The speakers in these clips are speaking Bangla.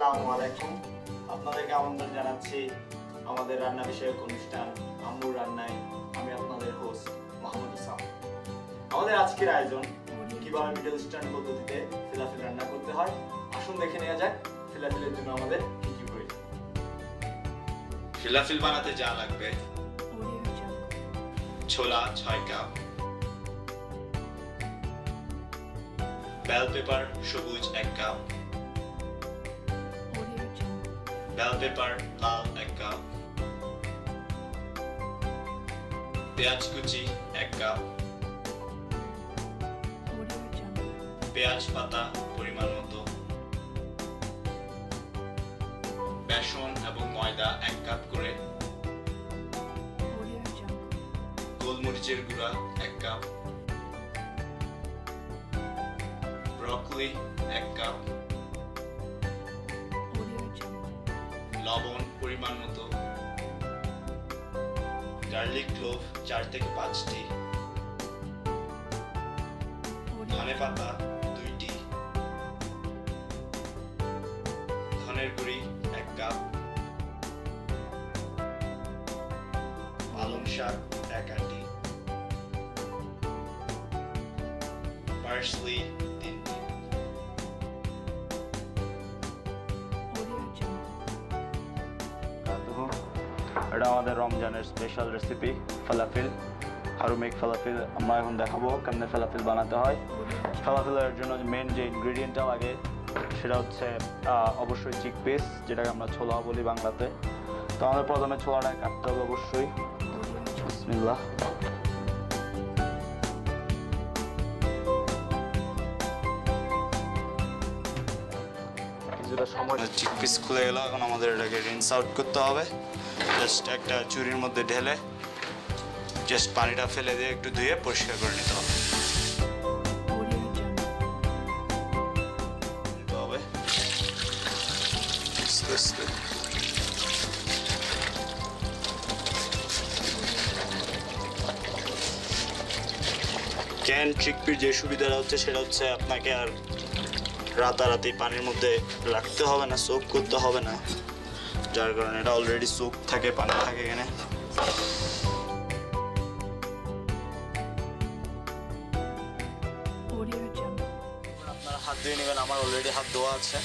আসসালামু আলাইকুম। আপনাদেরকে আমন্ত্রণ জানাচ্ছি আমাদের রান্না বিষয়ক অনুষ্ঠান আম্মুর রান্নায়। আমি আপনাদের হোস্ট মাহমুদ ইসলাম। আমাদের আজকের আয়োজন কিভাবে মিডল স্ট্যান্ড পদ্ধতিতে ফিলাফিল রান্না করতে হয়। আসুন দেখে নেওয়া যাক ফিলাফিলের জন্য আমাদের কি কি প্রয়োজন। ফিলাফিল বানাতে যা লাগবে: ছোলা 6 কাপ, বেল পেপার সবুজ 1 কাপ, বেল পেপার লাল 1 কাপ, পেঁয়াজ কুচি 1 কাপ, পেঁয়াজ পাতা পরিমাণ মতো, বেসন এবং ময়দা 1 কাপ করে, গোলমরিচের গুঁড়া 1 কাপ, ব্রকলি 1 কাপ, লবণ পরিমাণ মতো, গার্লিক ক্লোভ 4 থেকে 5টি, ধনে পাতা 2টি, ধনের গুঁড়ি 1 কাপ, পালং শাক 1 আটি, পার্সলি 3টি। এটা আমাদের রমজানের special recipe falafel, how make falafel. আমরা এখন দেখাবো কেমনে ফালাফিল বানাতে হয়। ফালাফিলের জন্য মেন যে ইনগ্রেডিয়েন্টটা লাগে সেটা হচ্ছে অবশ্যই চিকপিস, যেটাকে আমরা ছোলা বলি বাংলাতে। তো আমাদের প্রথমে ছোলাটা কাটতে হবে অবশ্যই। বিসমিল্লাহ। কিছুটা সময় চিকপিস খুলে গেল, এখন আমাদের এটাকে রিন্স আউট করতে হবে। জাস্ট একটা চুরির মধ্যে ঢেলে জাস্ট পানিটা ফেলে দিয়ে একটু ধুয়ে পরিষ্কার করে নিতে হবে। ক্যান চিকপির যে সুবিধাটা হচ্ছে সেটা হচ্ছে আপনাকে আর রাতারাতি পানির মধ্যে রাখতে হবে না, সোক করতে হবে না, যার কারণে এটা অলরেডি সোক থাকে, পানি থাকে এখানে। আপনারা হাত ধুয়ে নেবেন, আমার অলরেডি হাত ধোয়া আছে।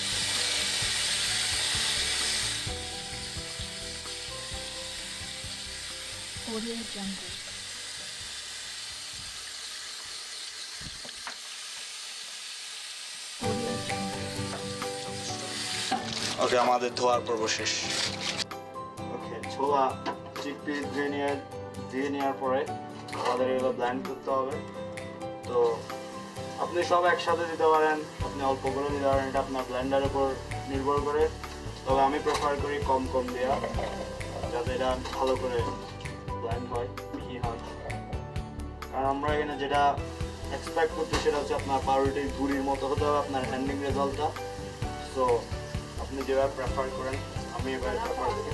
ওকে, আমাদের ধোয়ার পর্ব শেষ। ওকে, ছোলা চিকপিস ধুয়ে নেওয়ার পরে আমাদের এগুলো ব্লেন্ড করতে হবে। তো আপনি সব একসাথে দিতে পারেন, আপনি অল্প করে দিতে পারেন, এটা আপনার ব্লেন্ডারের উপর নির্ভর করে। তবে আমি প্রেফার করি কম দেওয়া, যাতে এটা ভালো করে ব্লেন্ড হয়, মিহি হয়। কারণ আমরা এখানে যেটা এক্সপেক্ট করছি সেটা হচ্ছে আপনার পাউরুটির গুঁড়ির মতো হতে হবে আপনার হ্যান্ডিং রেজাল্টটা। সো আপনি যেভাবে প্রেফার করেন, আমি এভাবে প্রেফার করি।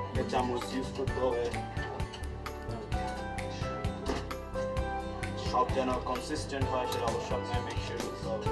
আগে চামচ ইউজ করতে হবে, সব যেন কনসিস্টেন্ট হয় সেটা অবশ্যই আপনার মেক শিওর করতে হবে।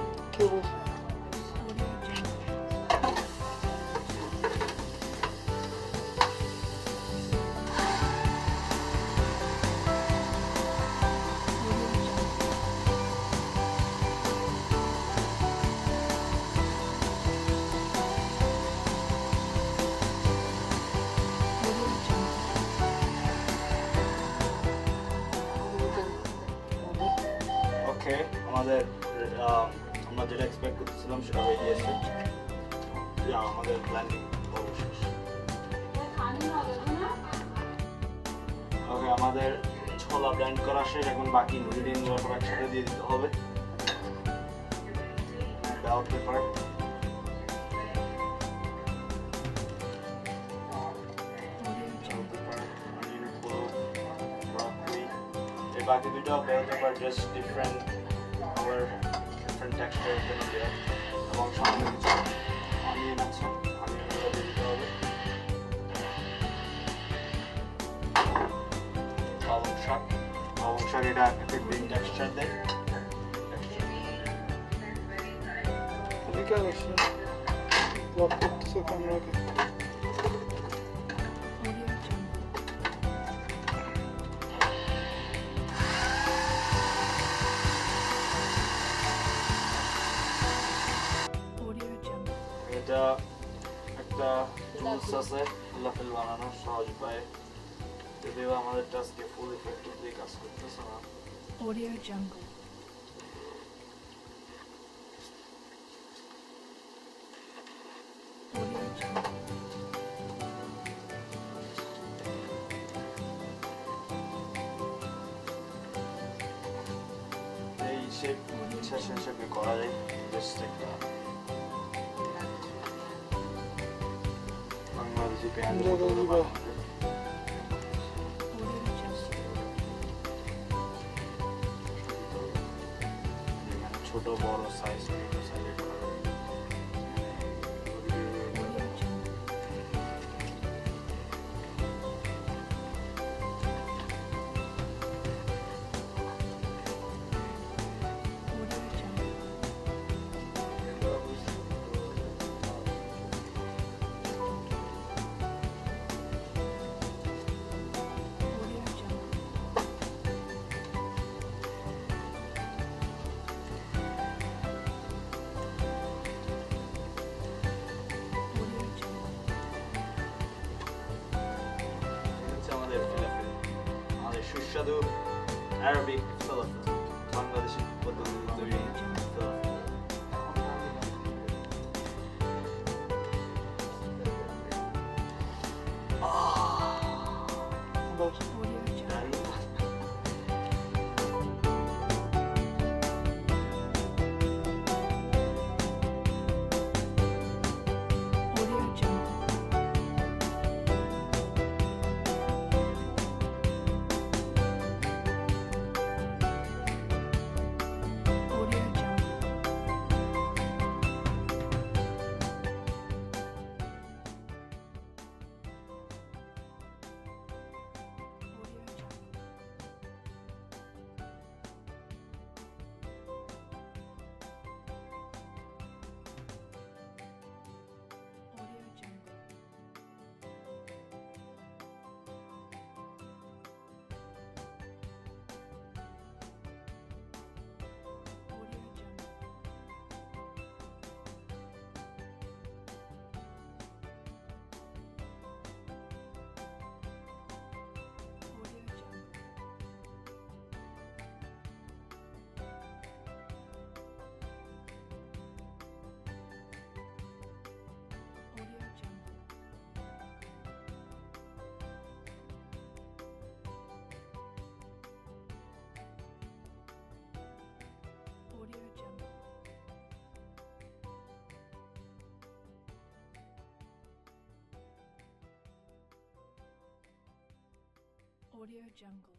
আমাদের আমরা যেটা এক্সপেক্ট করতেছিলাম সেটা হয়ে গিয়েছে। আমাদের ব্লেন্ডিং অবশেষ। ওকে, আমাদের ছোলা ব্লেন্ড করা শেষ। এখন বাকি ইনগ্রেডিয়েন্টগুলো সব একসাথে দিয়ে দিতে হবে। বেল পেপার, বাকি দুটো বেলতে পার জাস্ট ডিফারেন্ট আবার ডিফারেন্ট টেক্সচারের জন্য দেওয়া এবং সামনে কিছু অনিয়ন আছে অনিয়নগুলো দিয়ে দিতে হবে পালং শাক এটা একটা গ্রিন টেক্সচার দেয় বিকাল আসছে ব্লক করতেছে ক্যামেরাকে এটা একটা টুলস আছে ফিলাফিল বানানোর সহজ উপায়ে যদিও আমাদের আজকে ফুল ইফেক্টিভলি কাজ করতেছে না Audio Jungle. Audio Jungle. এই শেপ সেশন শেপে করা যায় জাস্ট একটা বাংলাদেশি প্যান্ট Audio Jungle. ছোট বড় সাইজ বিভিন্ন সাইজে করা যায় Audio Jungle. Audio Jungle. Audio Jungle. Audio Jungle. হচ্ছে আমাদের ফিলাফিল আমাদের সুস্বাদু আরবিক ফিলাফিল বাংলাদেশি পদ্ধতিতে তৈরি ফিলাফিল Audio Jungle. Audio Jungle. Audio Jungle. Audio Jungle. Audio Jungle. Audio Jungle. Audio Jungle. Audio Jungle. Audio Jungle. Audio Jungle.